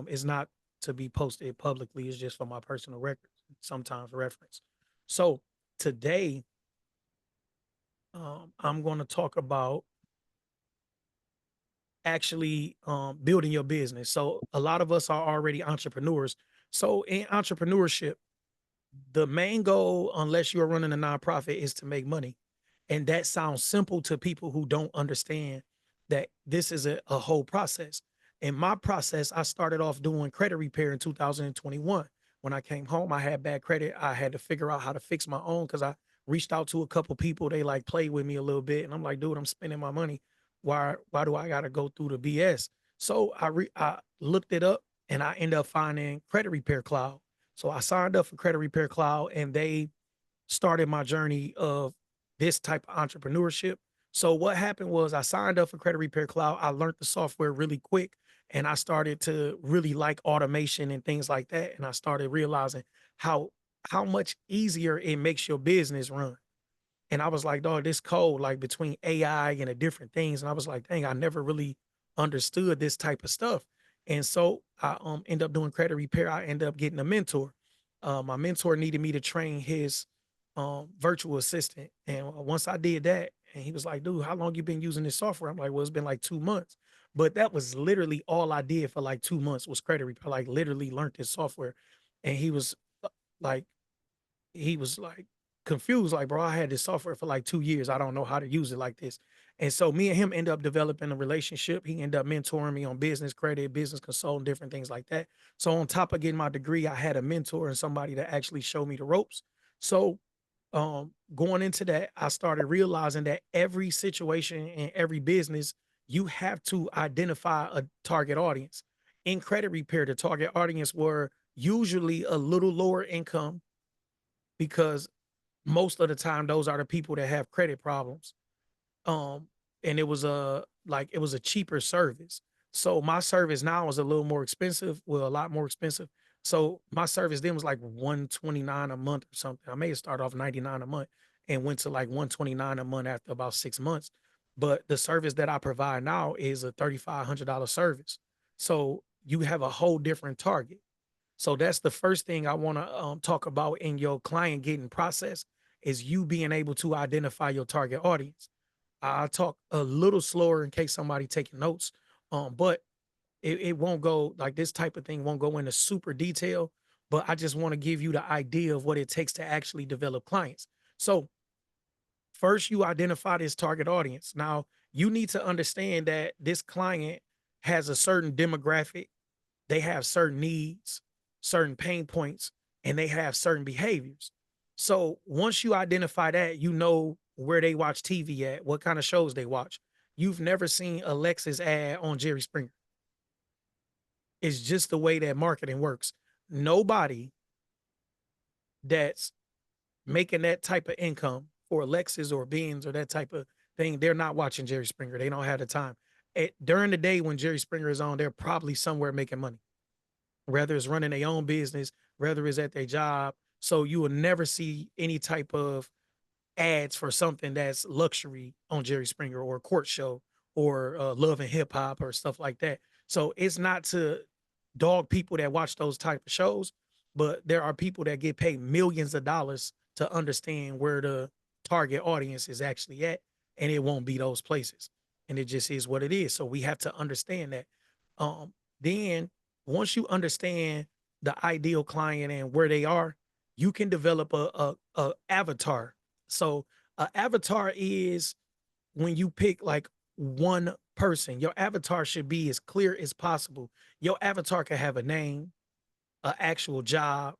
It's not to be posted publicly. It's just for my personal records, sometimes reference. So today, I'm going to talk about actually building your business. So a lot of us are already entrepreneurs. So in entrepreneurship, the main goal, unless you're running a nonprofit, is to make money. And that sounds simple to people who don't understand that this is a whole process. In my process, I started off doing credit repair in 2021. When I came home, I had bad credit. I had to figure out how to fix my own because I reached out to a couple people. They like played with me a little bit. And I'm like, dude, I'm spending my money. Why do I gotta go through the BS? So I looked it up and I ended up finding Credit Repair Cloud. So I signed up for Credit Repair Cloud and they started my journey of this type of entrepreneurship. So what happened was I signed up for Credit Repair Cloud. I learned the software really quick and I started to really like automation and things like that. And I started realizing how how much easier it makes your business run. And I was like, dog, this code, like between AI and the different things. And I was like, dang, I never really understood this type of stuff. And so I end up doing credit repair. I end up getting a mentor. My mentor needed me to train his virtual assistant. And once I did that, and he was like, dude, how long you been using this software? I'm like, well, it's been like 2 months. But that was literally all I did for like 2 months was credit repair, like literally learned this software. And like, he was like confused, like, bro, I had this software for like 2 years. I don't know how to use it like this. And so me and him end up developing a relationship. He ended up mentoring me on business credit, business consulting, different things like that. So on top of getting my degree, I had a mentor and somebody to actually show me the ropes. So going into that, I started realizing that every situation and every business, you have to identify a target audience. In credit repair, the target audience were usually a little lower income because most of the time those are the people that have credit problems. Um, and it was a cheaper service. So my service now is a little more expensive, well, a lot more expensive. So my service then was like 129 a month or something. I may have started off 99 a month and went to like 129 a month after about 6 months. But the service that I provide now is a $3,500 service. So you have a whole different target. So that's the first thing I want to talk about in your client getting process is you being able to identify your target audience. I'll talk a little slower in case somebody taking notes, but it won't go like this type of thing won't go into super detail. But I just want to give you the idea of what it takes to actually develop clients. So first, you identify this target audience. Now you need to understand that this client has a certain demographic, they have certain needs, certain pain points, and they have certain behaviors. So once you identify that, you know where they watch TV at, what kind of shows they watch. You've never seen Alexa's ad on Jerry Springer. It's just the way that marketing works. Nobody that's making that type of income for Alexis or Beans or that type of thing, they're not watching Jerry Springer. They don't have the time. During the day when Jerry Springer is on, they're probably somewhere making money, whether it's running their own business, whether it's at their job. So you will never see any type of ads for something that's luxury on Jerry Springer or a court show or love and hip hop or stuff like that. So it's not to dog people that watch those type of shows, but there are people that get paid millions of dollars to understand where the target audience is actually at, and it won't be those places. And it just is what it is. So we have to understand that. Then once you understand the ideal client and where they are, you can develop a avatar. So a avatar is when you pick like one person, your avatar should be as clear as possible. Your avatar can have a name, an actual job,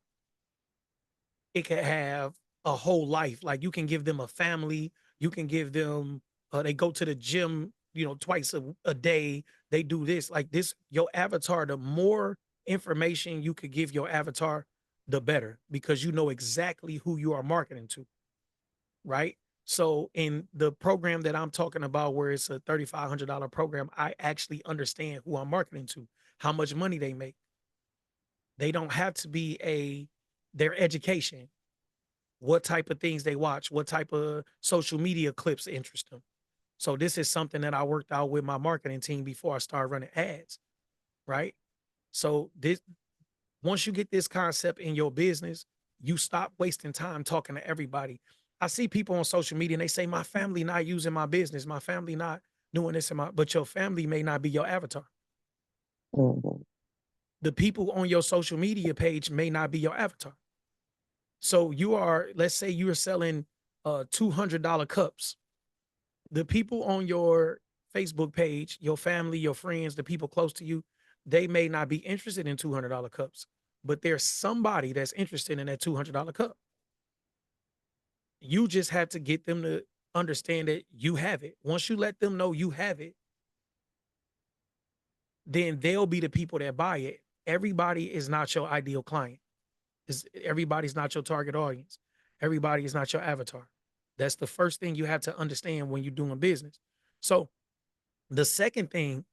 it could have a whole life. Like you can give them a family, you can give them they go to the gym, twice a day. They do this, like this, your avatar, the more information you could give your avatar, the better, because you know exactly who you are marketing to, right? So in the program that I'm talking about, where it's a $3,500 program, I actually understand who I'm marketing to, how much money they make. They don't have to be their education, what type of things they watch, what type of social media clips interest them. So this is something that I worked out with my marketing team before I started running ads, right? So this once you get this concept in your business, you stop wasting time talking to everybody. I see people on social media and they say, my family not using my business, my family not doing this in my, but your family may not be your avatar. Mm-hmm. The people on your social media page may not be your avatar. So you are, let's say you are selling $200 cups. The people on your Facebook page, your family, your friends, the people close to you, they may not be interested in $200 cups, but there's somebody that's interested in that $200 cup. You just have to get them to understand that you have it. Once you let them know you have it, then they'll be the people that buy it. Everybody is not your ideal client. Everybody's not your target audience. Everybody is not your avatar. That's the first thing you have to understand when you're doing business. So the second thing,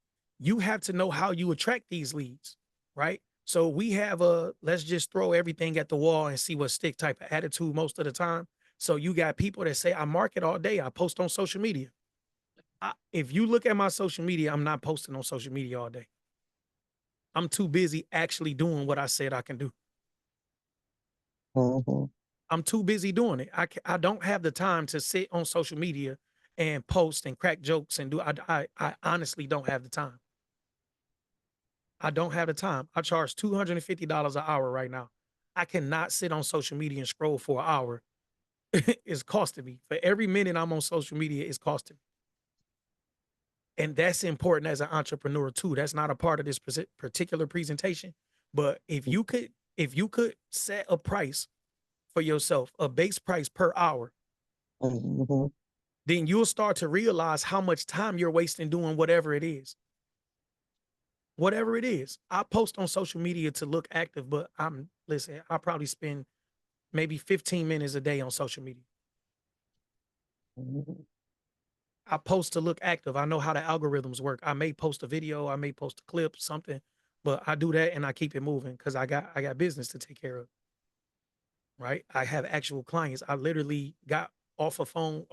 you have to know how you attract these leads, right? So we have a let's just throw everything at the wall and see what stick type of attitude most of the time. So you got people that say, I market all day, I post on social media. If you look at my social media, I'm not posting on social media all day. I'm too busy actually doing what I said I can do. Mm-hmm. I'm too busy doing it. I don't have the time to sit on social media and post and crack jokes and do. I honestly don't have the time. I don't have the time. I charge $250 an hour right now. I cannot sit on social media and scroll for an hour. It's costing me. For every minute I'm on social media, it's costing me. And that's important as an entrepreneur too. That's not a part of this particular presentation. But if you could set a price for yourself, a base price per hour, Mm-hmm. then you'll start to realize how much time you're wasting doing whatever it is. Whatever it is. I post on social media to look active, but listen, I probably spend maybe 15 minutes a day on social media. Mm-hmm. I post to look active. I know how the algorithms work. I may post a video, I may post a clip, something, but I do that and I keep it moving because I got business to take care of. Right. I have actual clients. I literally got off the phone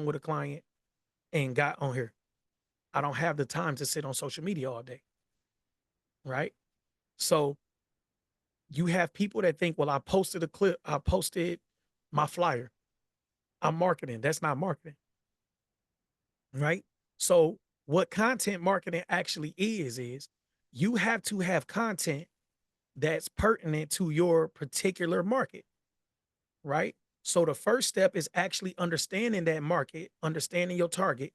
with a client and got on here. I don't have the time to sit on social media all day. Right. So you have people that think, well, I posted a clip, I posted my flyer. I'm marketing. That's not marketing. Right. So what content marketing actually is you have to have content that's pertinent to your particular market. Right. So the first step is actually understanding that market, understanding your target.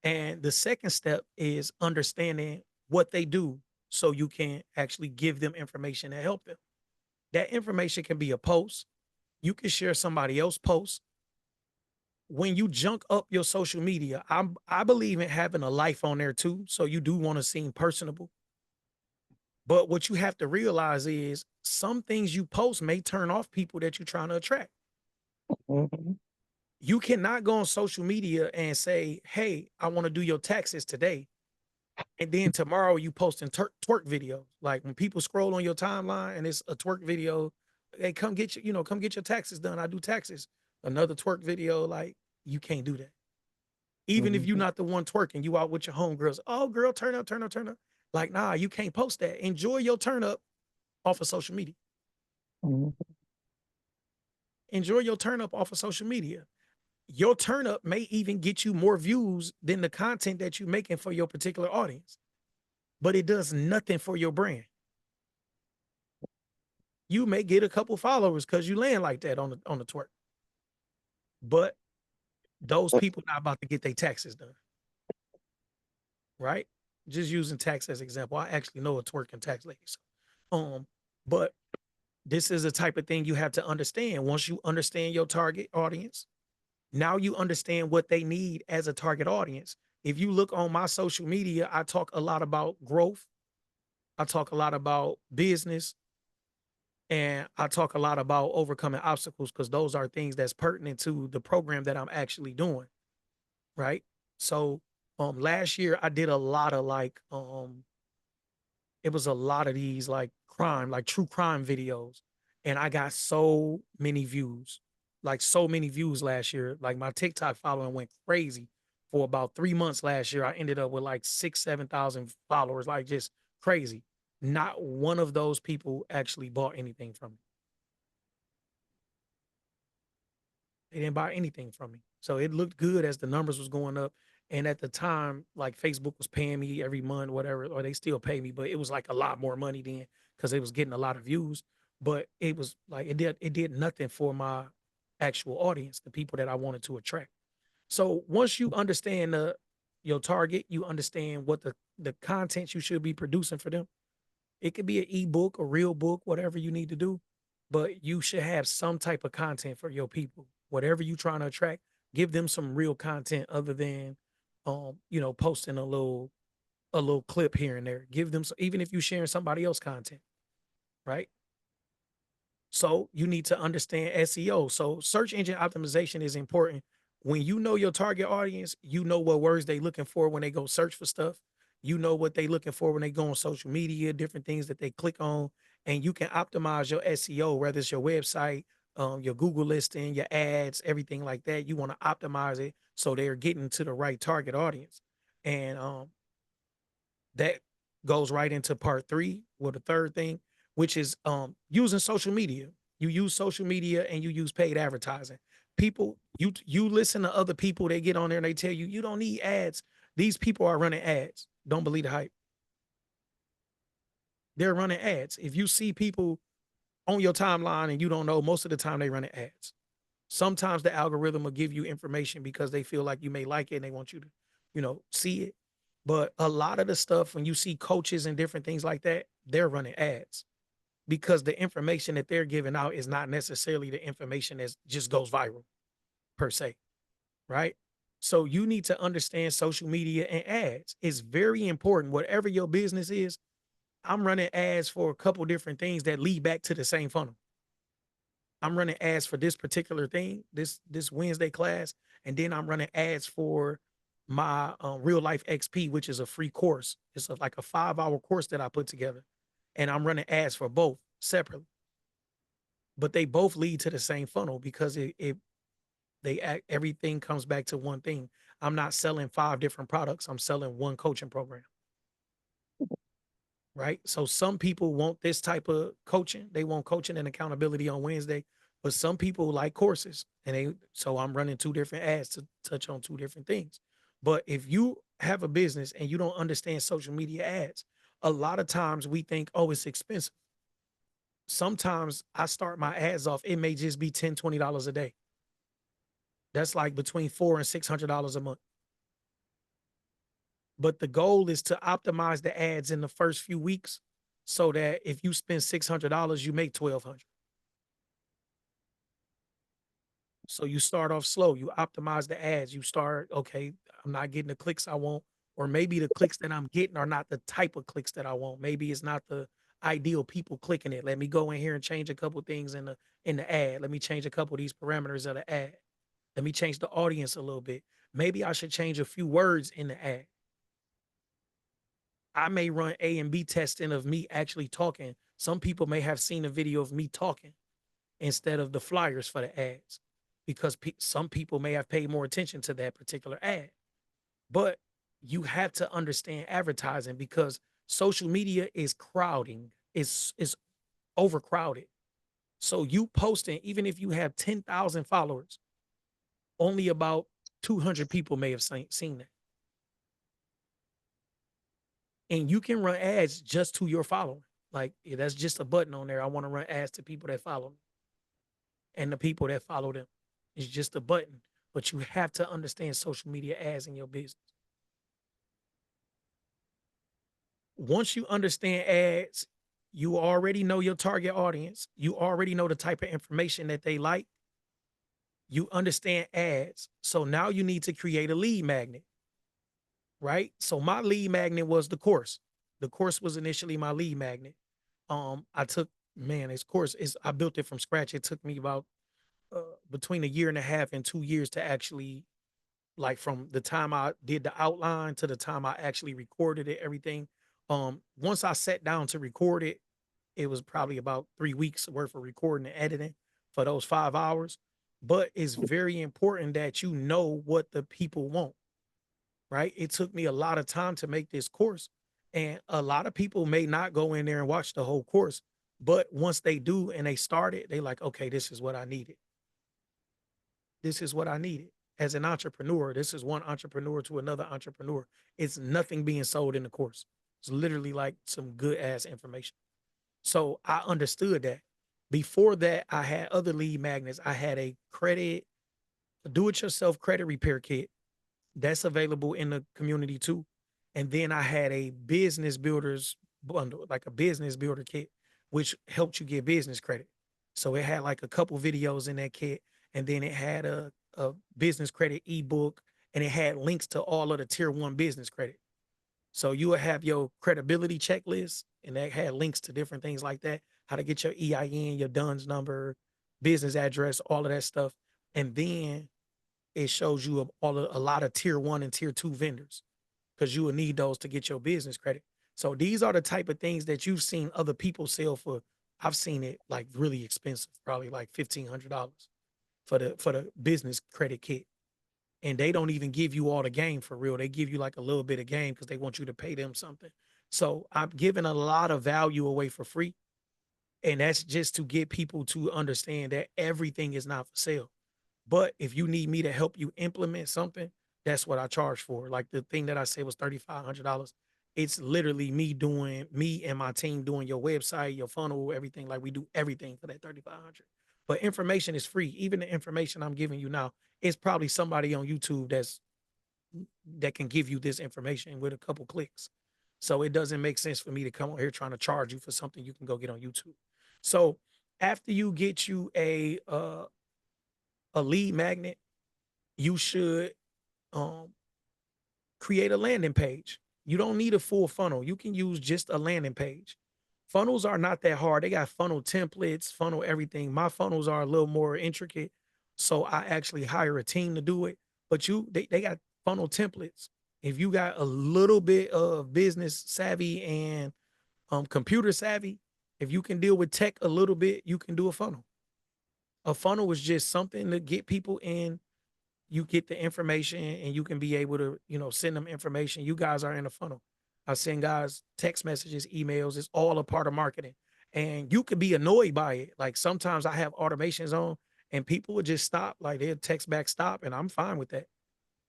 And the second step is understanding what they do so you can actually give them information to help them. That information can be a post. You can share somebody else's post. When you junk up your social media, I believe in having a life on there too. So you do want to seem personable. But what you have to realize is some things you post may turn off people that you're trying to attract. Mm-hmm. You cannot go on social media and say, hey, I want to do your taxes today. And then tomorrow you posting twerk videos. Like when people scroll on your timeline and it's a twerk video, hey, come get come get your taxes done. I do taxes. Another twerk video, like you can't do that. Even if you're Mm-hmm. not the one twerking, you out with your homegirls. Oh, girl, turn up, turn up, turn up. Like, nah, you can't post that. Enjoy your turn up off of social media. Mm-hmm. Enjoy your turn up off of social media. Your turn up may even get you more views than the content that you're making for your particular audience, but it does nothing for your brand. You may get a couple followers because you land like that on the twerk, but those people not about to get their taxes done, right? Just using tax as example. I actually know a twerking tax lady. So, but this is the type of thing you have to understand. Once you understand your target audience, now you understand what they need as a target audience. If you look on my social media, I talk a lot about growth. I talk a lot about business and I talk a lot about overcoming obstacles because those are things that's pertinent to the program that I'm actually doing. Right. So last year I did a lot of it was a lot of these like crime, like true crime videos. And I got so many views, like so many views last year. Like my TikTok following went crazy for about 3 months last year. I ended up with like 6, 7,000 followers, like just crazy. Not one of those people actually bought anything from me. They didn't buy anything from me. So it looked good as the numbers was going up. And at the time, like Facebook was paying me every month, whatever, or they still pay me, but it was like a lot more money then because it was getting a lot of views. But it was like it did nothing for my actual audience, the people that I wanted to attract. So once you understand your target, you understand what the content you should be producing for them. It could be an ebook, a real book, whatever you need to do, but you should have some type of content for your people. Whatever you're trying to attract, give them some real content other than posting a little clip here and there. Give them even if you're sharing somebody else content, right? So you need to understand SEO. So search engine optimization is important. When you know your target audience, you know what words they looking for when they go search for stuff. You know what they looking for when they go on social media, different things that they click on, and you can optimize your SEO, whether it's your website, your Google listing, your ads, everything like that. You want to optimize it so they're getting to the right target audience, and that goes right into part three, or the third thing, which is using social media. You use social media and you use paid advertising. People, you listen to other people, they get on there and they tell you you don't need ads. These people are running ads. Don't believe the hype. They're running ads. If you see people on your timeline and you don't know, most of the time they running ads. Sometimes the algorithm will give you information because they feel like you may like it and they want you to, see it. But a lot of the stuff when you see coaches and different things like that, they're running ads because the information that they're giving out is not necessarily the information that just goes viral per se, right? So you need to understand social media and ads. It's very important. Whatever your business is, I'm running ads for a couple different things that lead back to the same funnel. I'm running ads for this particular thing, this Wednesday class, and then I'm running ads for my real life XP, which is a free course. It's like a 5-hour course that I put together, and I'm running ads for both separately. But they both lead to the same funnel because everything comes back to one thing. I'm not selling 5 different products. I'm selling one coaching program. Right? So some people want this type of coaching. They want coaching and accountability on Wednesday, but some people like courses. So I'm running 2 different ads to touch on 2 different things. But if you have a business and you don't understand social media ads, a lot of times we think, oh, it's expensive. Sometimes I start my ads off, it may just be $10, $20 a day. That's like between $400 and $600 a month. But the goal is to optimize the ads in the first few weeks so that if you spend $600, you make 1,200. So you start off slow. You optimize the ads. You start, okay, I'm not getting the clicks I want, or maybe the clicks that I'm getting are not the type of clicks that I want. Maybe it's not the ideal people clicking it. Let me go in here and change a couple things in the ad. Let me change a couple of these parameters of the ad. Let me change the audience a little bit. Maybe I should change a few words in the ad. I may run A and B testing of me actually talking. Some people may have seen a video of me talking instead of the flyers for the ads because some people may have paid more attention to that particular ad. But you have to understand advertising because social media is crowding, is overcrowded. So you posting, even if you have 10,000 followers, only about 200 people may have seen that. And you can run ads just to your following. Like that's just a button on there. I want to run ads to people that follow me and the people that follow them. It's just a button, but you have to understand social media ads in your business. Once you understand ads, you already know your target audience. You already know the type of information that they like. You understand ads. So now you need to create a lead magnet, right? So my lead magnet was the course. The course was initially my lead magnet. I took, man, this course is I built it from scratch. It took me about between a year and a half and 2 years to actually, like, from the time I did the outline to the time I actually recorded it, everything. Once I sat down to record it, it was probably about 3 weeks worth of recording and editing for those 5 hours. But it's very important that you know what the people want, right? It took me a lot of time to make this course, And a lot of people may not go in there and watch the whole course, but once they do and they start it, they like, okay, this is what I needed. This is what I needed. As an entrepreneur, this is one entrepreneur to another entrepreneur. It's nothing being sold in the course. It's literally like some good ass information. So I understood that. Before that, I had other lead magnets. I had a credit, do it yourself credit repair kit that's available in the community too. And then I had a business builders bundle, like a business builder kit, which helped you get business credit. So it had like a couple videos in that kit, and then it had a business credit ebook, and it had links to all of the tier one business credit. So you would have your credibility checklist, and that had links to different things like that, how to get your EIN, your DUNS number, business address, all of that stuff. And then it shows you a lot of tier one and tier two vendors because you will need those to get your business credit. So these are the type of things that you've seen other people sell for. I've seen it like really expensive, probably like $1,500 for the business credit kit. And they don't even give you all the game for real. They give you like a little bit of game because they want you to pay them something. So I'm giving a lot of value away for free. And that's just to get people to understand that everything is not for sale. But if you need me to help you implement something, that's what I charge for. Like the thing that I said was $3,500. It's literally me and my team doing your website, your funnel, everything. Like we do everything for that 3,500. But information is free. Even the information I'm giving you now, it's probably somebody on YouTube that can give you this information with a couple clicks. So it doesn't make sense for me to come on here trying to charge you for something you can go get on YouTube. So after you get you a lead magnet, you should um, create a landing page. You don't need a full funnel. You can use just a landing page. Funnels are not that hard. They got funnel templates, funnel everything. My funnels are a little more intricate. So I actually hire a team to do it. But they got funnel templates. If you got a little bit of business savvy and computer savvy, if you can deal with tech a little bit, you can do a funnel. A funnel is just something to get people in. You get the information and you can be able to, send them information. You guys are in a funnel. I send guys text messages, emails. It's all a part of marketing. And you could be annoyed by it. Like sometimes I have automations on and people would just stop, like they'll text back stop, and I'm fine with that.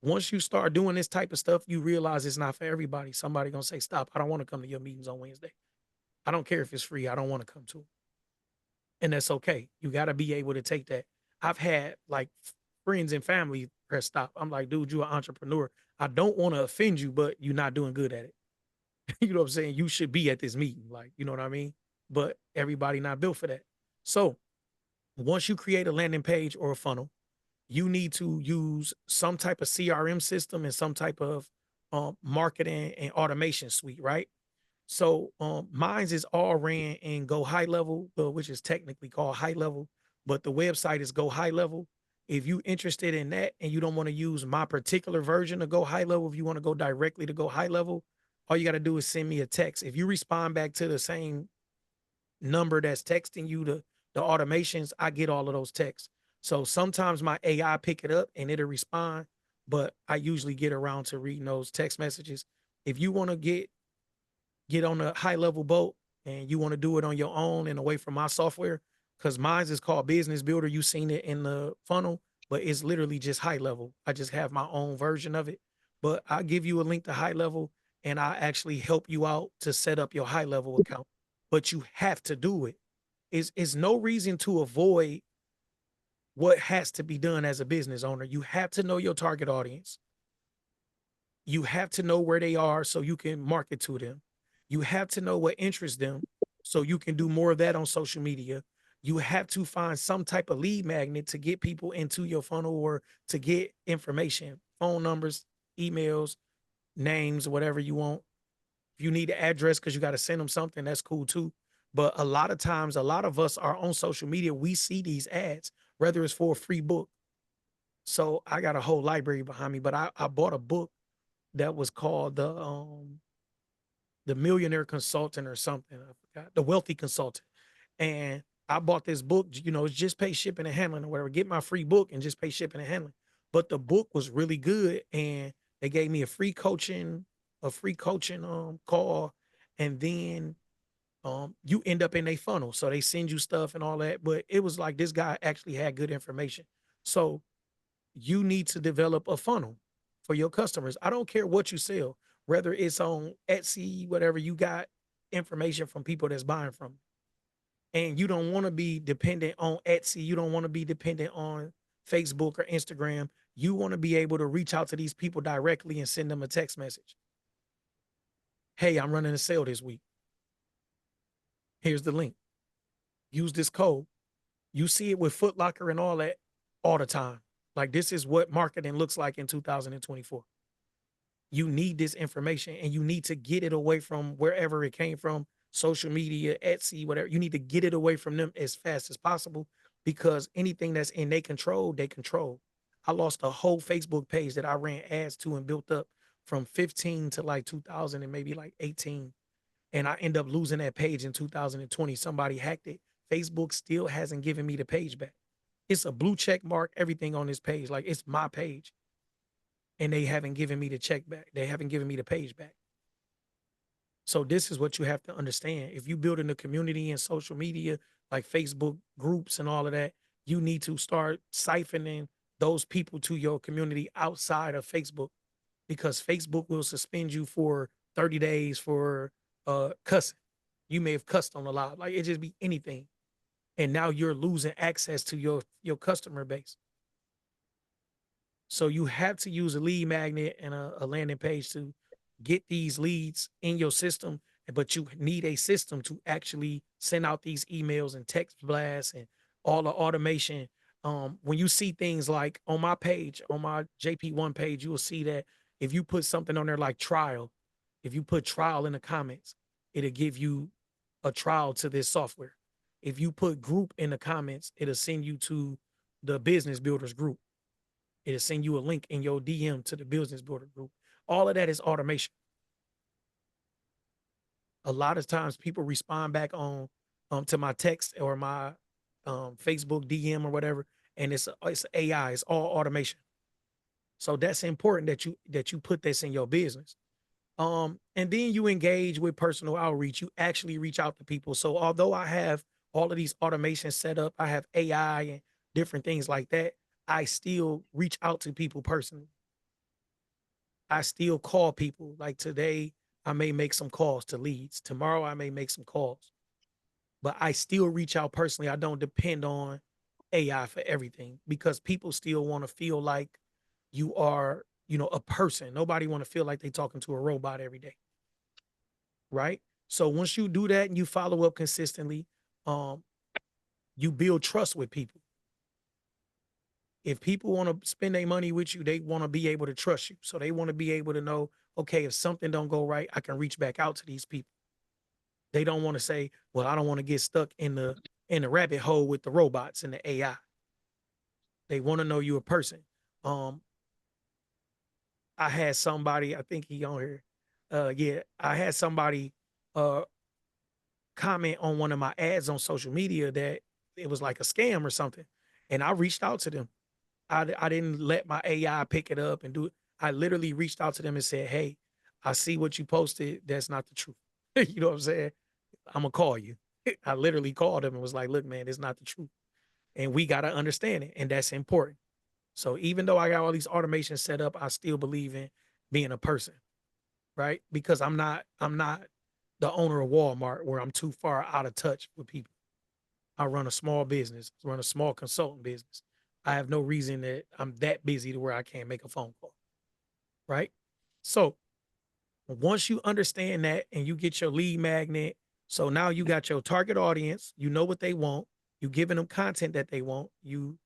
Once you start doing this type of stuff, you realize it's not for everybody. Somebody gonna say, stop, I don't want to come to your meetings on Wednesday. I don't care if it's free. I don't want to come to it. And that's okay. You got to be able to take that. I've had like friends and family press stop. I'm like, dude, you're an entrepreneur. I don't want to offend you, but you're not doing good at it. You know what I'm saying? You should be at this meeting. Like, you know what I mean? But everybody not built for that. So once you create a landing page or a funnel, you need to use some type of CRM system and some type of marketing and automation suite, right? So mine's is all ran in Go High Level, which is technically called High Level, but the website is Go High Level. If you interested in that and you don't want to use my particular version of Go High Level, if you want to go directly to Go High Level, all you got to do is send me a text. If you respond back to the same number that's texting you the automations, I get all of those texts. So sometimes my AI pick it up and it'll respond, but I usually get around to reading those text messages. If you want to get on a high level boat and you want to do it on your own and away from my software, because mine is called Business Builder. You've seen it in the funnel, but it's literally just high level. I just have my own version of it. But I'll give you a link to high level and I actually help you out to set up your high level account. But you have to do it. Is no reason to avoid what has to be done as a business owner. You have to know your target audience. You have to know where they are so you can market to them. You have to know what interests them so you can do more of that on social media. You have to find some type of lead magnet to get people into your funnel or to get information, phone numbers, emails, names, whatever you want. If you need an address because you got to send them something, that's cool too. But a lot of times, a lot of us are on social media. We see these ads, whether it's for a free book. So I got a whole library behind me, but I bought a book that was called the Millionaire Consultant or something. I forgot, the Wealthy Consultant. And I bought this book, it's just pay shipping and handling or whatever. Get my free book and just pay shipping and handling. But the book was really good, and they gave me a free coaching. a free coaching call, and then you end up in a funnel. So they send you stuff and all that. But it was like this guy actually had good information. So you need to develop a funnel for your customers. I don't care what you sell, whether it's on Etsy, whatever, you got information from people that's buying from you. And you don't want to be dependent on Etsy. You don't want to be dependent on Facebook or Instagram. You want to be able to reach out to these people directly and send them a text message. Hey, I'm running a sale this week. Here's the link. Use this code. You see it with Foot Locker and all that all the time. Like, this is what marketing looks like in 2024. You need this information, and you need to get it away from wherever it came from, social media, Etsy, whatever. You need to get it away from them as fast as possible, because anything that's in their control, they control. I lost a whole Facebook page that I ran ads to and built up from 15 to like 2000 and maybe like 18. And I end up losing that page in 2020. Somebody hacked it. Facebook still hasn't given me the page back. It's a blue check mark, everything on this page. Like, it's my page. And they haven't given me the check back. They haven't given me the page back. So this is what you have to understand. If you build in a community and social media, like Facebook groups and all of that, you need to start siphoning those people to your community outside of Facebook, because Facebook will suspend you for 30 days for cussing. You may have cussed on a live. Like, it just be anything. And now you're losing access to your customer base. So you have to use a lead magnet and a landing page to get these leads in your system, but you need a system to actually send out these emails and text blasts and all the automation. When you see things like on my page, on my JP1 page, you will see that if you put something on there like trial, if you put trial in the comments, it'll give you a trial to this software. If you put group in the comments, it'll send you to the business builders group. It'll send you a link in your DM to the business builder group. All of that is automation. A lot of times people respond back on to my text or my Facebook DM or whatever, and it's AI, it's all automation. So that's important that you put this in your business. And then you engage with personal outreach. You actually reach out to people. So although I have all of these automations set up, I have AI and different things like that, I still reach out to people personally. I still call people. Like today, I may make some calls to leads. Tomorrow, I may make some calls, but I still reach out personally. I don't depend on AI for everything, because people still want to feel like you are, a person. Nobody want to feel like they talking to a robot every day, right? So once you do that and you follow up consistently, um, you build trust with people. If people want to spend their money with you, they want to be able to trust you. So they want to be able to know, okay, if something don't go right, I can reach back out to these people. They don't want to say, well, I don't want to get stuck in the rabbit hole with the robots and the AI. They want to know you a person. Um, I had somebody, I think he on here. Yeah, I had somebody uh comment on one of my ads on social media that it was like a scam or something. And I reached out to them. I didn't let my AI pick it up and do it. I literally reached out to them and said, hey, I see what you posted. That's not the truth. You know what I'm saying? I'm gonna call you. I literally called him and was like, look, man, it's not the truth. And we gotta understand it. And that's important. So even though I got all these automations set up, I still believe in being a person, right? Because I'm not the owner of Walmart where I'm too far out of touch with people. I run a small business, run a small consulting business. I have no reason that I'm that busy to where I can't make a phone call, right? So once you understand that and you get your lead magnet, so now you got your target audience, you know what they want, you giving them content that they want, you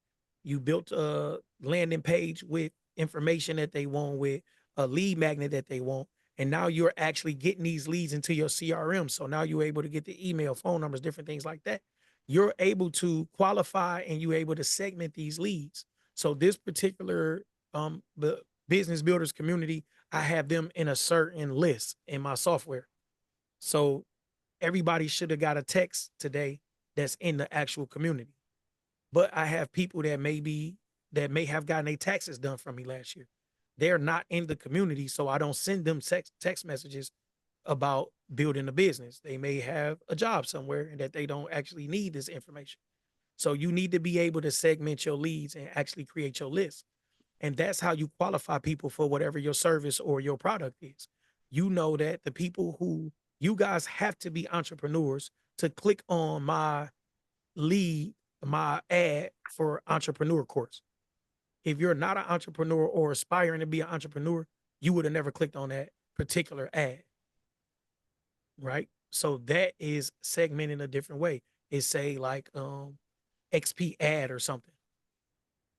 built a landing page with information that they want, with a lead magnet that they want, and now you're actually getting these leads into your CRM. So now you're able to get the email, phone numbers, different things like that. You're able to qualify and you're able to segment these leads. So this particular the business builders community, I have them in a certain list in my software. So everybody should have got a text today that's in the actual community. But I have people that may have gotten their taxes done from me last year. They're not in the community, so I don't send them text messages about building a business. They may have a job somewhere and that they don't actually need this information. So you need to be able to segment your leads and actually create your list. And that's how you qualify people for whatever your service or your product is. You know that the people who you guys have to be entrepreneurs to click on my lead, my ad for entrepreneur course. If you're not an entrepreneur or aspiring to be an entrepreneur, you would have never clicked on that particular ad, right? So that is segmented a different way. It's say like XP ad or something,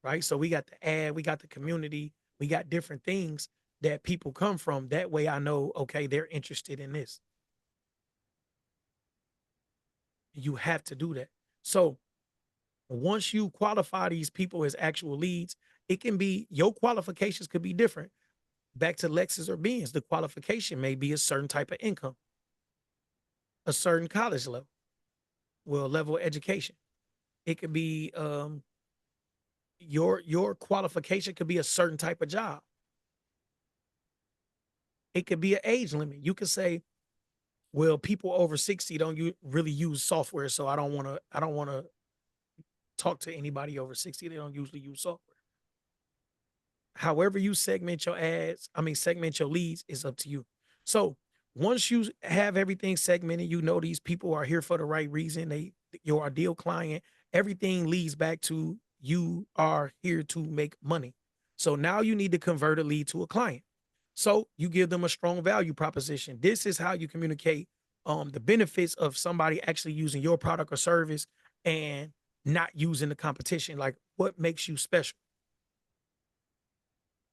right? So we got the ad, we got the community, we got different things that people come from. That way I know, okay, they're interested in this. You have to do that. So once you qualify these people as actual leads, it can be your qualifications could be different. Back to Lexus or Benz, the qualification may be a certain type of income, a certain college level, well, level of education. It could be your qualification could be a certain type of job. It could be an age limit. You could say, well, people over 60 don't really use software, so I don't want to talk to anybody over 60. They don't usually use software. However you segment your ads, I mean segment your leads is up to you. So once you have everything segmented, you know these people are here for the right reason. They your ideal client, everything leads back to you are here to make money. So now you need to convert a lead to a client. So you give them a strong value proposition. This is how you communicate the benefits of somebody actually using your product or service and not using the competition. Like what makes you special?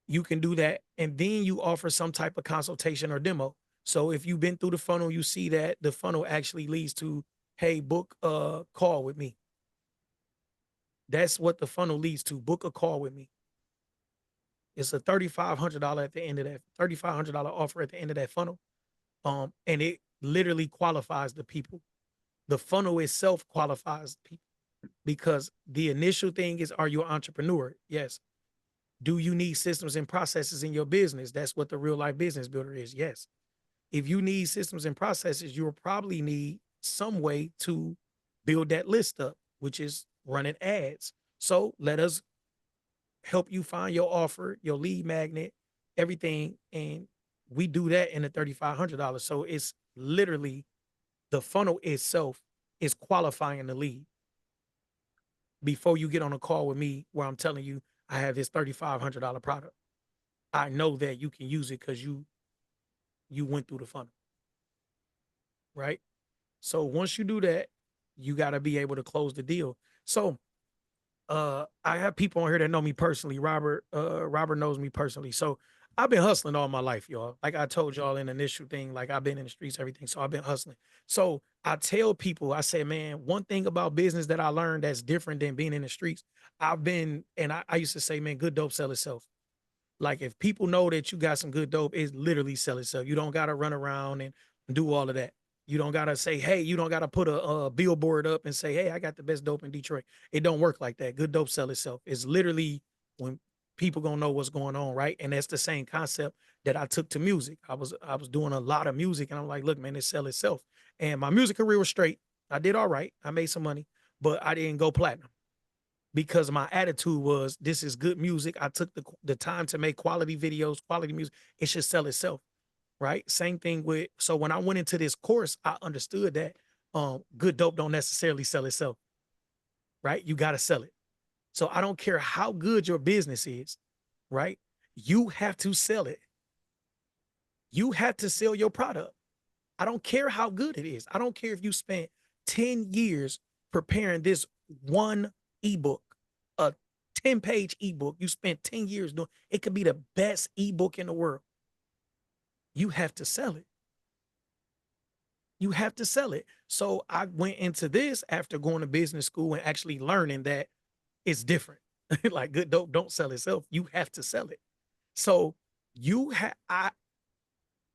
You can do that. And then you offer some type of consultation or demo. So if you've been through the funnel, you see that the funnel actually leads to, hey, book a call with me. That's what the funnel leads to. Book a call with me. It's a $3,500 at the end of that $3,500 offer at the end of that funnel. And it literally qualifies the people. The funnel itself qualifies people because the initial thing is, are you an entrepreneur? Yes. Do you need systems and processes in your business? That's what the real life business builder is. Yes. If you need systems and processes, you'll probably need some way to build that list up, which is running ads. So let us help you find your offer, your lead magnet, everything. And we do that in the $3,500. So it's literally the funnel itself is qualifying the lead before you get on a call with me where I'm telling you I have this $3,500 product. I know that you can use it because you went through the funnel, right? So once you do that, you got to be able to close the deal. So I have people on here that know me personally. Robert knows me personally. So I've been hustling all my life, y'all. Like I told y'all in the initial thing, like I've been in the streets, everything. So I've been hustling. So I tell people, I say, man, one thing about business that I learned that's different than being in the streets. I used to say, man, good dope sell itself. Like if people know that you got some good dope, it's literally sell itself. You don't gotta run around and do all of that. You don't gotta say, hey, you don't gotta put a billboard up and say, hey, I got the best dope in Detroit. It don't work like that. Good dope sell itself. It's literally when people gonna know what's going on, right? And that's the same concept that I took to music. I was doing a lot of music, and I'm like, look, man, it sell itself. And my music career was straight. I did all right. I made some money, but I didn't go platinum because my attitude was this is good music. I took the time to make quality videos, quality music. It should sell itself, right? Same thing with so when I went into this course, I understood that good dope don't necessarily sell itself, right? You got to sell it. So I don't care how good your business is, right? You have to sell it. You have to sell your product. I don't care how good it is. I don't care if you spent 10 years preparing this one ebook, a 10-page ebook. You spent 10 years doing it could be the best ebook in the world. You have to sell it. You have to sell it. So I went into this after going to business school and actually learning that it's different. Like good dope don't sell itself. You have to sell it. So you have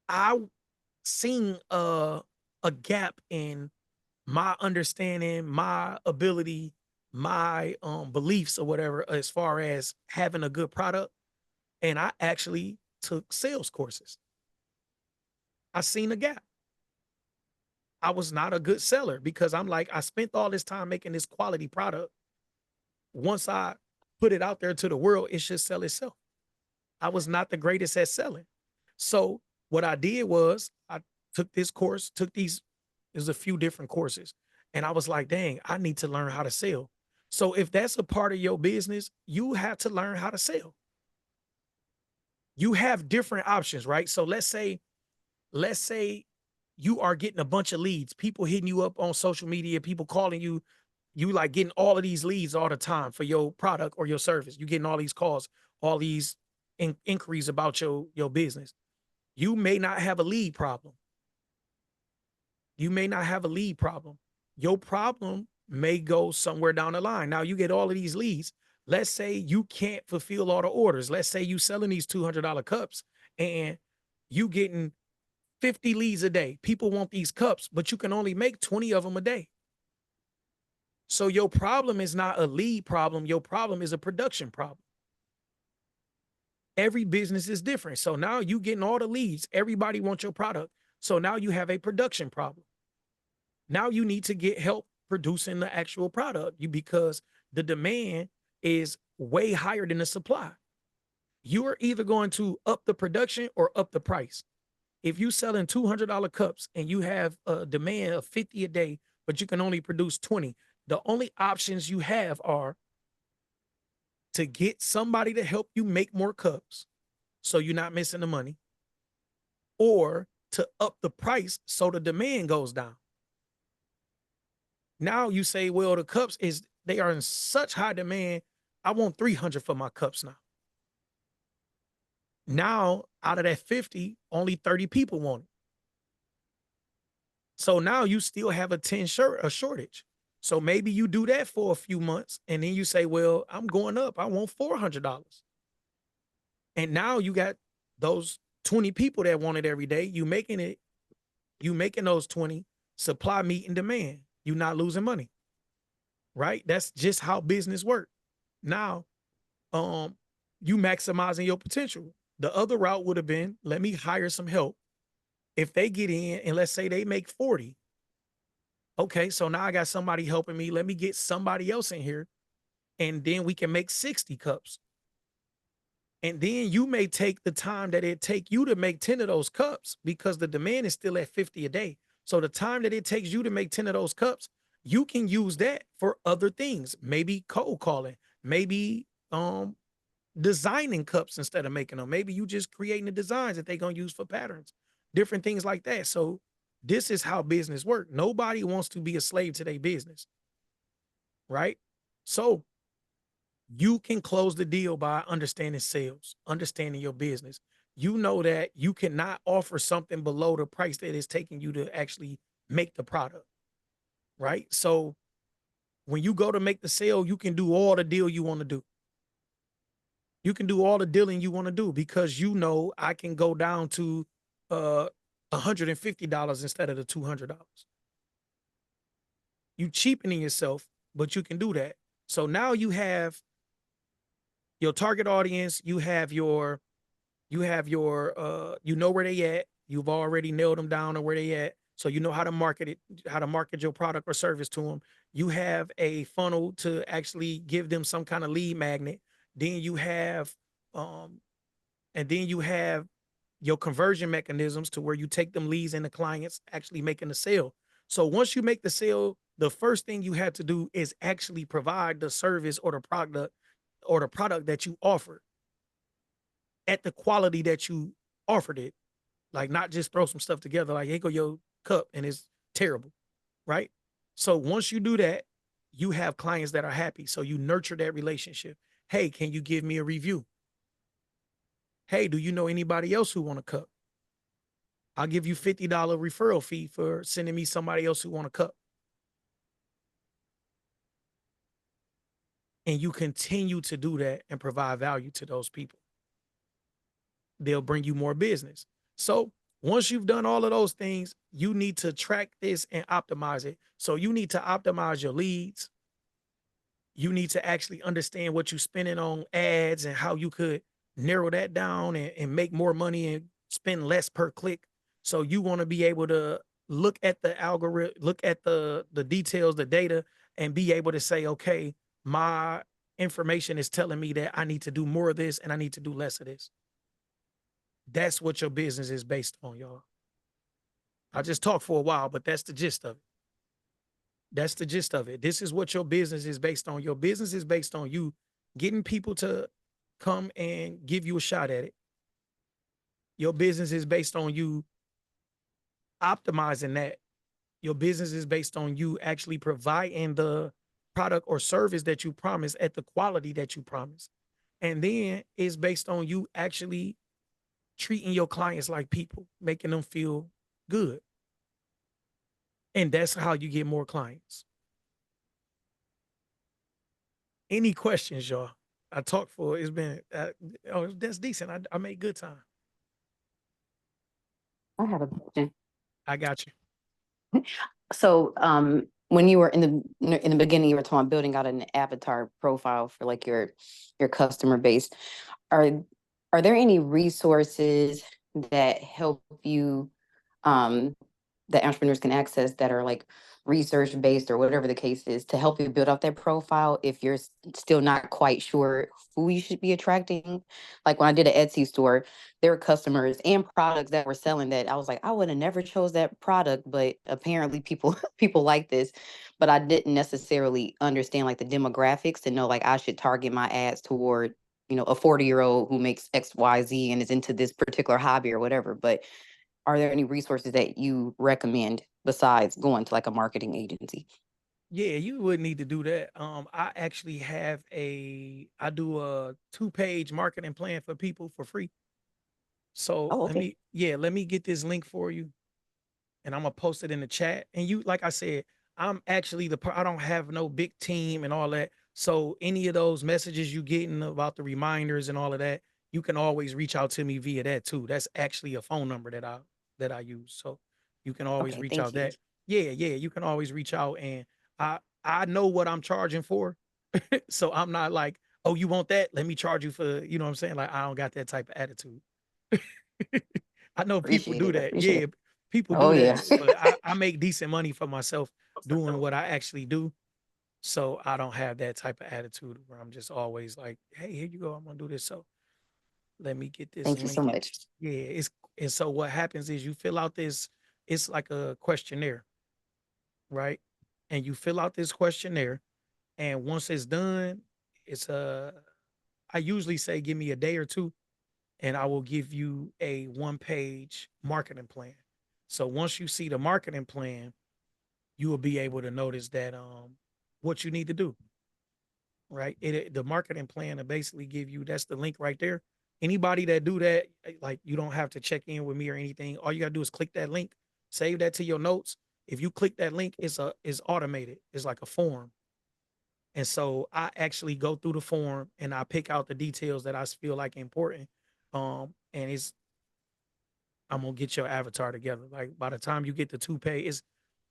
I seen a gap in my understanding, my ability, my beliefs or whatever as far as having a good product. and I actually took sales courses. I seen a gap. I was not a good seller because I'm like, I spent all this time making this quality product. Once I put it out there to the world, it should sell itself. I was not the greatest at selling. So what I did was I took this course, took these, there's a few different courses. And I was like, dang, I need to learn how to sell. So if that's a part of your business, you have to learn how to sell. You have different options, right? So let's say you are getting a bunch of leads, people hitting you up on social media, people calling you, you like getting all of these leads all the time for your product or your service. You getting all these calls, all these inquiries about your business. You may not have a lead problem. You may not have a lead problem. Your problem may go somewhere down the line. Now you get all of these leads. Let's say you can't fulfill all the orders. Let's say you selling these $200 cups and you getting 50 leads a day. People want these cups, but you can only make 20 of them a day. So your problem is not a lead problem. Your problem is a production problem. Every business is different. So now you getting all the leads. Everybody wants your product. So now you have a production problem. Now you need to get help producing the actual product because the demand is way higher than the supply. You are either going to up the production or up the price. If you selling $200 cups and you have a demand of 50 a day, but you can only produce 20, the only options you have are to get somebody to help you make more cups so you're not missing the money, or to up the price so the demand goes down. Now you say, well, the cups is they are in such high demand. I want 300 for my cups now. Now, out of that 50, only 30 people want it. So now you still have a shortage. So maybe you do that for a few months and then you say, well, I'm going up. I want $400. And now you got those 20 people that want it every day. You making those 20 supply, meet, and demand. You're not losing money, right? That's just how business work. Now, um, you maximizing your potential. The other route would have been, let me hire some help. If they get in and let's say they make 40, okay, so now I got somebody helping me. Let me get somebody else in here and then we can make 60 cups. And then you may take the time that it take you to make 10 of those cups because the demand is still at 50 a day. So the time that it takes you to make 10 of those cups, you can use that for other things. Maybe cold calling, maybe designing cups instead of making them. Maybe you just creating the designs that they're gonna use for patterns, different things like that. So this is how business work. Nobody wants to be a slave to their business, right? So you can close the deal by understanding sales, understanding your business. You know that you cannot offer something below the price that it's taking you to actually make the product, right? So when you go to make the sale, you can do all the deal you want to do. You can do all the dealing you want to do because you know I can go down to uh $150 instead of the $200. You cheapening yourself, but you can do that. So now you have your target audience, you know where they at. You've already nailed them down on where they at. So you know how to market it, how to market your product or service to them. You have a funnel to actually give them some kind of lead magnet. Then you have um and then you have your conversion mechanisms to where you take them leads and the clients actually making the sale. So once you make the sale, the first thing you have to do is actually provide the service or the product that you offer at the quality that you offered it. Like not just throw some stuff together like, hey, go your cup and it's terrible, right? So once you do that, you have clients that are happy. So you nurture that relationship. Hey, can you give me a review? Hey, do you know anybody else who want a cup? I'll give you $50 referral fee for sending me somebody else who want a cup. And you continue to do that and provide value to those people. They'll bring you more business. So once you've done all of those things, you need to track this and optimize it. So you need to optimize your leads. You need to actually understand what you're spending on ads and how you could narrow that down and make more money and spend less per click. So you want to be able to look at the algorithm, look at the details, the data, and be able to say, okay, my information is telling me that I need to do more of this and I need to do less of this. That's what your business is based on, y'all. I just talked for a while, but that's the gist of it. That's the gist of it. This is what your business is based on. Your business is based on you getting people to come and give you a shot at it. Your business is based on you optimizing that. Your business is based on you actually providing the product or service that you promise at the quality that you promise. And then it's based on you actually treating your clients like people, making them feel good. And that's how you get more clients. Any questions, y'all? I talked for it's been oh that's decent. I made good time. I have a question. I got you. So, when you were in the beginning, you were talking about building out an avatar profile for like your customer base. Are are there any resources that help you um that entrepreneurs can access that are like research based or whatever the case is to help you build out that profile if you're still not quite sure who you should be attracting? Like when I did an Etsy store, there were customers and products that were selling that I was like, I would have never chose that product, but apparently people people like this. But I didn't necessarily understand like the demographics to know like I should target my ads toward, a 40-year-old who makes XYZ and is into this particular hobby or whatever. But are there any resources that you recommend besides going to like a marketing agency? Yeah, you would need to do that. I actually I do a 2-page marketing plan for people for free. So Oh, okay. let me get this link for you and I'm gonna post it in the chat. And you, like I said, I'm actually I don't have no big team and all that. So any of those messages you getting about the reminders and all of that, you can always reach out to me via that too. That's actually a phone number that I use. So you can always Okay, reach thank out you. that. Yeah, you can always reach out and I know what I'm charging for. So I'm not like, oh, you want that? Let me charge you for, you know what I'm saying? Like I don't got that type of attitude. I know people Appreciate do it. that. Appreciate Yeah, it. people Oh do yeah. that, but I make decent money for myself doing what I actually do. So I don't have that type of attitude where I'm just always like, hey, here you go. I'm gonna do this. So let me get this Thank you so link. much. Yeah, it's and so what happens is you fill out this, it's like a questionnaire, right? And you fill out this questionnaire, and once it's done, it's I usually say give me a day or two and I will give you a 1-page marketing plan. So once you see the marketing plan, you will be able to notice that what you need to do, right? The marketing plan to basically give you that's the link right there. Anybody that do that, like you don't have to check in with me or anything. All you gotta do is click that link, save that to your notes. If you click that link, it's automated. It's like a form. And so I actually go through the form and I pick out the details that I feel like important. And it's I'm gonna get your avatar together. Like by the time you get the 2 page,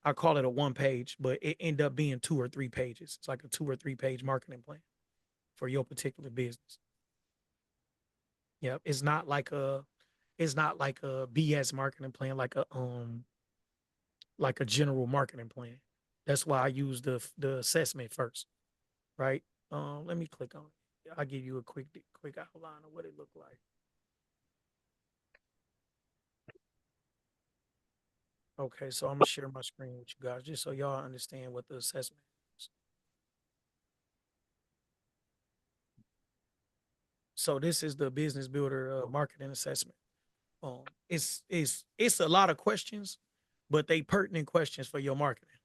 I call it a 1 page, but it end up being 2 or 3 pages. It's like a 2 or 3 page marketing plan for your particular business. Yep. It's not like a BS marketing plan, like a general marketing plan. That's why I use the assessment first, right? Let me click on it. I'll give you a quick outline of what it looked like. Okay, so I'm gonna share my screen with you guys just so y'all understand what the assessment is. So this is the business builder marketing assessment. It's a lot of questions, but they pertinent questions for your marketing,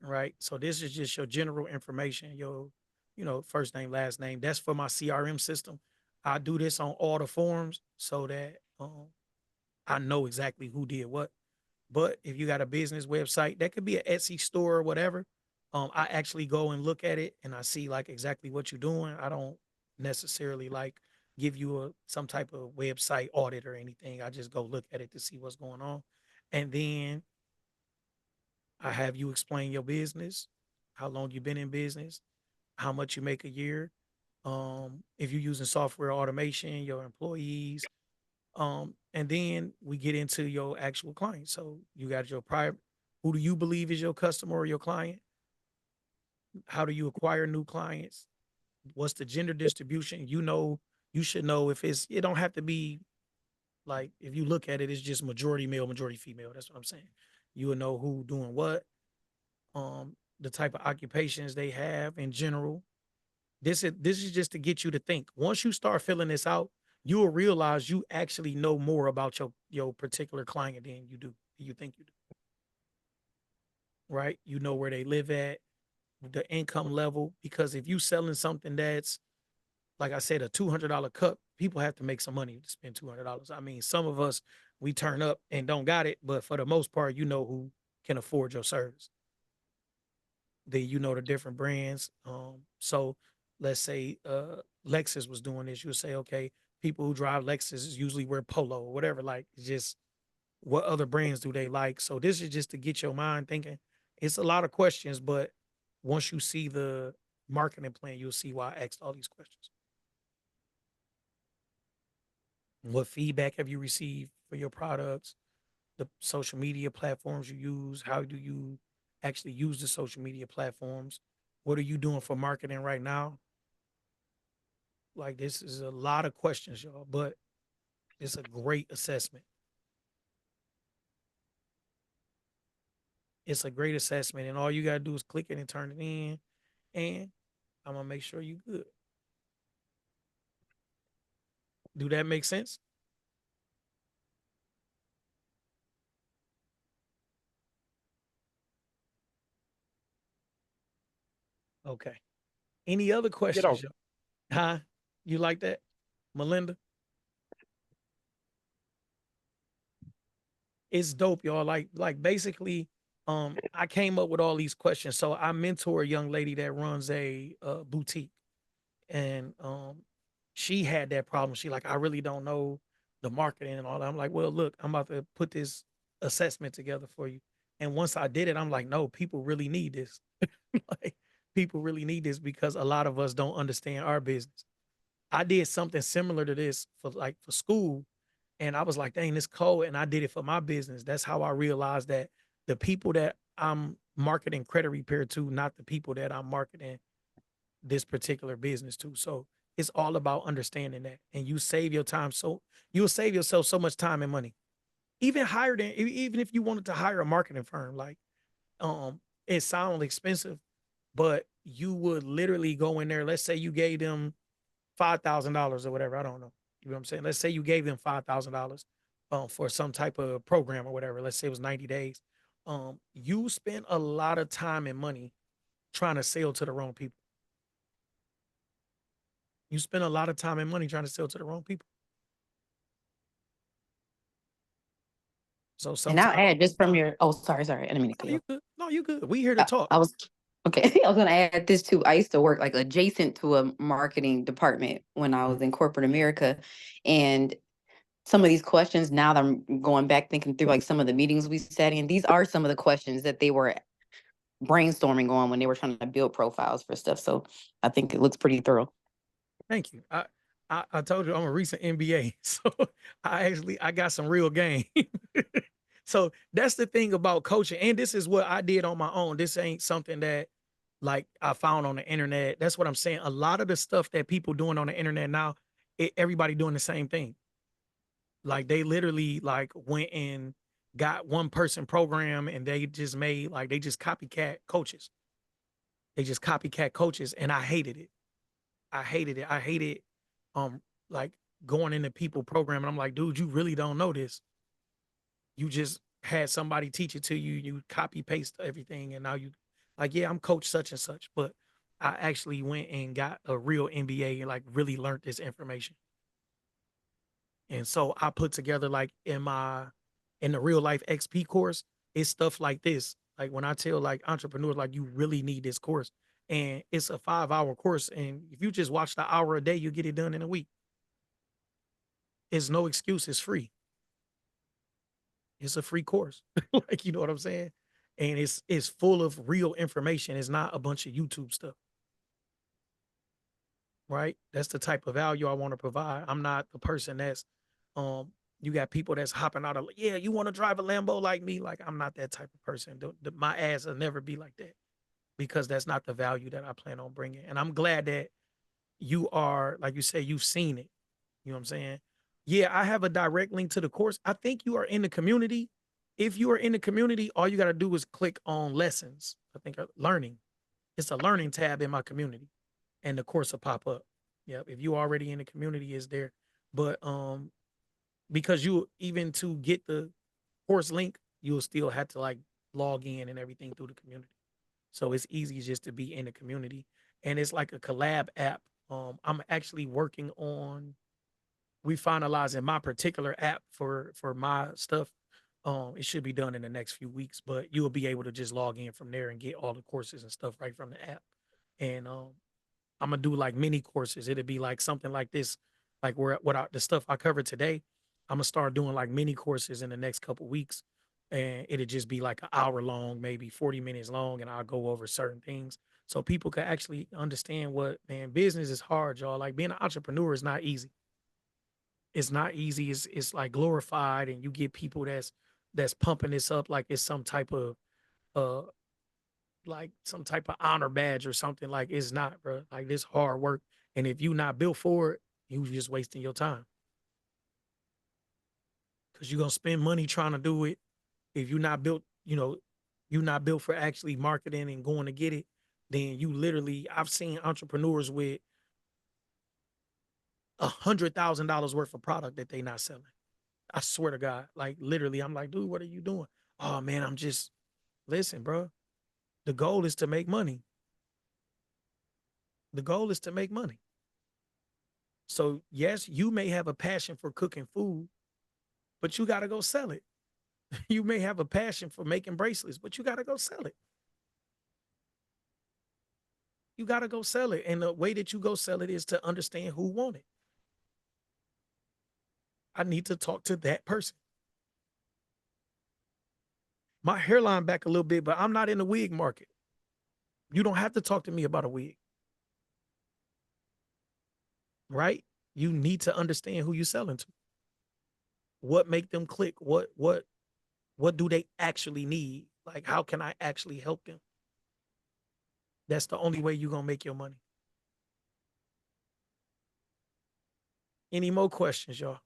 right? So this is just your general information, your first name, last name. That's for my CRM system. I do this on all the forms so that I know exactly who did what. But if you got a business website, that could be an Etsy store or whatever. I actually go and look at it and I see like exactly what you're doing. I don't necessarily like give you some type of website audit or anything. I just go look at it to see what's going on. And then I have you explain your business, how long you've been in business, how much you make a year, If you're using software automation, your employees, and then we get into your actual client. So you got your private, who do you believe is your customer or your client? How do you acquire new clients? What's the gender distribution? You should know if it don't have to be like, if you look at it, it's just majority male, majority female. That's what I'm saying. You will know who doing what, the type of occupations they have in general. This is just to get you to think. Once you start filling this out, you will realize you actually know more about your particular client than you think you do. Right? You know where they live at, the income level, because if you selling something that's, like I said, a $200 cup, people have to make some money to spend $200. I mean, some of us, we turn up and don't got it, but for the most part, you know who can afford your service. Then you know the different brands. So let's say Lexus was doing this, you would say, okay, people who drive Lexus usually wear Polo or whatever. Like, it's just what other brands do they like? So this is just to get your mind thinking. It's a lot of questions, but once you see the marketing plan, you'll see why I asked all these questions. What feedback have you received for your products? The social media platforms you use? How do you actually use the social media platforms? What are you doing for marketing right now? Like, this is a lot of questions, y'all, but it's a great assessment. It's a great assessment, and all you gotta do is click it and turn it in, and I'm gonna make sure you good. Do that make sense? Okay. Any other You know, questions, y'all? Huh? You like that, Melinda? It's dope, y'all. Like basically, I came up with all these questions. So I mentor a young lady that runs a boutique, and she had that problem. She like, I really don't know the marketing and all that. I'm like, well, look, I'm about to put this assessment together for you. And once I did it, I'm like, no, people really need this. Like, people really need this because a lot of us don't understand our business. I did something similar to this for school, and I was like, dang, this cold. And I did it for my business. That's how I realized that the people that I'm marketing credit repair to, not the people that I'm marketing this particular business to. So it's all about understanding that. And you save your time. So you'll save yourself so much time and money. Even if you wanted to hire a marketing firm, like, it sounds expensive, but you would literally go in there. Let's say you gave them $5,000 or whatever. I don't know. You know what I'm saying? Let's say you gave them $5,000 for some type of program or whatever. Let's say it was 90 days. You spend a lot of time and money trying to sell to the wrong people. You spend a lot of time and money trying to sell to the wrong people. So And I'll sometimes, add just from your, oh, sorry, I didn't mean to no, cut you you off. good. No, you good. We here to talk. I was okay. I was gonna add this too. I used to work like adjacent to a marketing department when I was in corporate America. And some of these questions, now that I'm going back thinking through like some of the meetings we sat in, these are some of the questions that they were brainstorming on when they were trying to build profiles for stuff. So I think it looks pretty thorough. Thank you. I told you I'm a recent MBA, so I got some real game. So that's the thing about coaching, and this is what I did on my own. This ain't something that like I found on the internet. That's what I'm saying. A lot of the stuff that people doing on the internet now, everybody doing the same thing. Like, they literally like went and got one person program, and they just made, like, they just copycat coaches. They just copycat coaches, and I hated it. I hated it. I hated like going into people program, and I'm like, dude, you really don't know this. You just had somebody teach it to you, you copy paste everything, and now you like, yeah, I'm coach such and such, but I actually went and got a real MBA and like really learned this information. And so I put together, like, in the real life XP course, it's stuff like this. Like, when I tell like entrepreneurs, like, you really need this course. And it's a 5-hour course. And if you just watch the hour a day, you get it done in a week. It's no excuse, it's free. It's a free course. Like, you know what I'm saying? And it's full of real information. It's not a bunch of YouTube stuff. right? That's the type of value I want to provide. I'm not the person that's you got people that's hopping out of, yeah, you want to drive a Lambo like me? Like, I'm not that type of person. My ass will never be like that because that's not the value that I plan on bringing. And I'm glad that you are, like you say, you've seen it. You know what I'm saying? Yeah, I have a direct link to the course. I think you are in the community. If you are in the community, all you got to do is click on lessons. I think learning. It's a learning tab in my community, and the course will pop up. Yep. If you already in the community, is there. But because you, even to get the course link, you'll still have to like log in and everything through the community. So it's easy just to be in the community. And it's like a collab app. I'm actually working on we finalizing my particular app for my stuff. It should be done in the next few weeks, but you'll be able to just log in from there and get all the courses and stuff right from the app. And I'm gonna do like mini courses. It'll be like something like this, like the stuff I covered today. I'm gonna start doing like mini courses in the next couple weeks, and it'll just be like an hour long, maybe 40 minutes long, and I'll go over certain things so people can actually understand what, man, business is hard, y'all. Like being an entrepreneur is not easy. It's not easy. It's like glorified, and you get people that's pumping this up like it's some type of uh some type of honor badge or something. Like it's not, bro. Like this hard work, and if you not built for it, you just wasting your time because you're gonna spend money trying to do it. If you're not built, you're not built for actually marketing and going to get it. Then you literally, I've seen entrepreneurs with $100,000 worth of product that they not selling. I swear to God, like literally, I'm like, dude, what are you doing? Oh man, I'm just listen, bro. The goal is to make money. The goal is to make money. So yes, you may have a passion for cooking food, but you got to go sell it. You may have a passion for making bracelets, but you got to go sell it. You got to go sell it. And the way that you go sell it is to understand who want it. I need to talk to that person. My hairline back a little bit, but I'm not in the wig market. You don't have to talk to me about a wig. Right? You need to understand who you're selling to. What make them click? What do they actually need? Like how can I actually help them? That's the only way you're gonna make your money. Any more questions, y'all?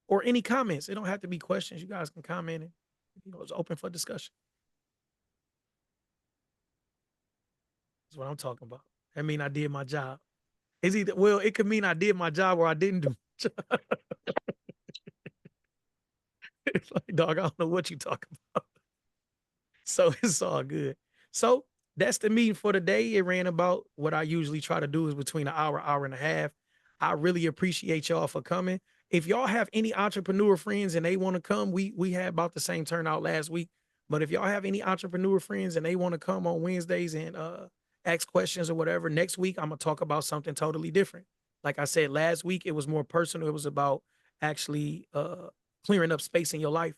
Or any comments? It don't have to be questions. You guys can comment and it's open for discussion. That's what I'm talking about. I mean, I did my job. It's either, well, it could mean I did my job or I didn't do my job. It's like, dog, I don't know what you talking about. So it's all good. So that's the meeting for today. It ran about what I usually try to do is between an hour, hour and a half. I really appreciate y'all for coming. If y'all have any entrepreneur friends and they want to come, we had about the same turnout last week. But if y'all have any entrepreneur friends and they want to come on Wednesdays and ask questions or whatever, next week I'm gonna talk about something totally different. Like I said last week, it was more personal. It was about actually clearing up space in your life.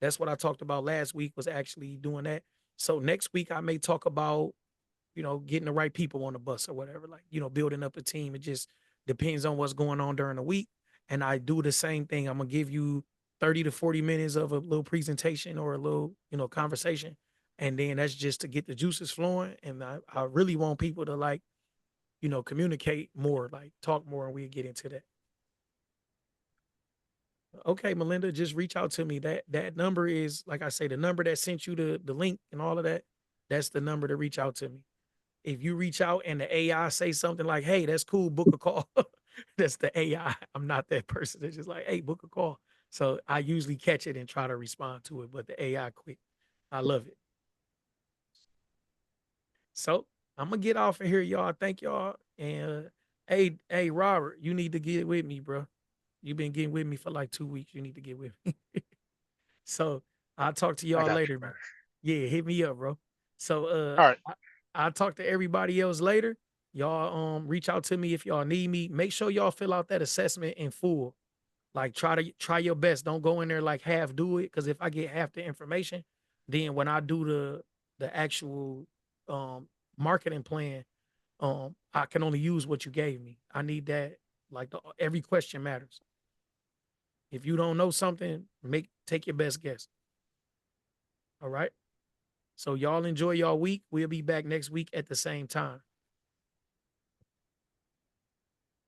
That's what I talked about last week was actually doing that. So next week I may talk about, getting the right people on the bus or whatever, like, building up a team. It just depends on what's going on during the week. And I do the same thing. I'm gonna give you 30 to 40 minutes of a little presentation or a little, conversation. And then that's just to get the juices flowing. And I really want people to like, communicate more, like talk more, and we'll get into that. Okay, Melinda, just reach out to me. That number is, like I say, the number that sent you the link and all of that. That's the number to reach out to me. If you reach out and the AI say something like, "Hey, that's cool, book a call," that's the AI. I'm not that person. It's just like, "Hey, book a call." So I usually catch it and try to respond to it, but the AI quick. I love it. So I'm gonna get off of here, y'all. Thank y'all. And hey, Robert, you need to get with me, bro. You've been getting with me for like 2 weeks. You need to get with me. So I'll talk to I y'all got you, later, man. man. Yeah, hit me up, bro. So All right. I'll talk to everybody else later. Y'all reach out to me if y'all need me. Make sure y'all fill out that assessment in full. Like try your best. Don't go in there like half do it. Cause if I get half the information, then when I do the actual marketing plan, I can only use what you gave me. I need that. Like every question matters. If you don't know something, take your best guess. All right. So y'all enjoy y'all week. We'll be back next week at the same time.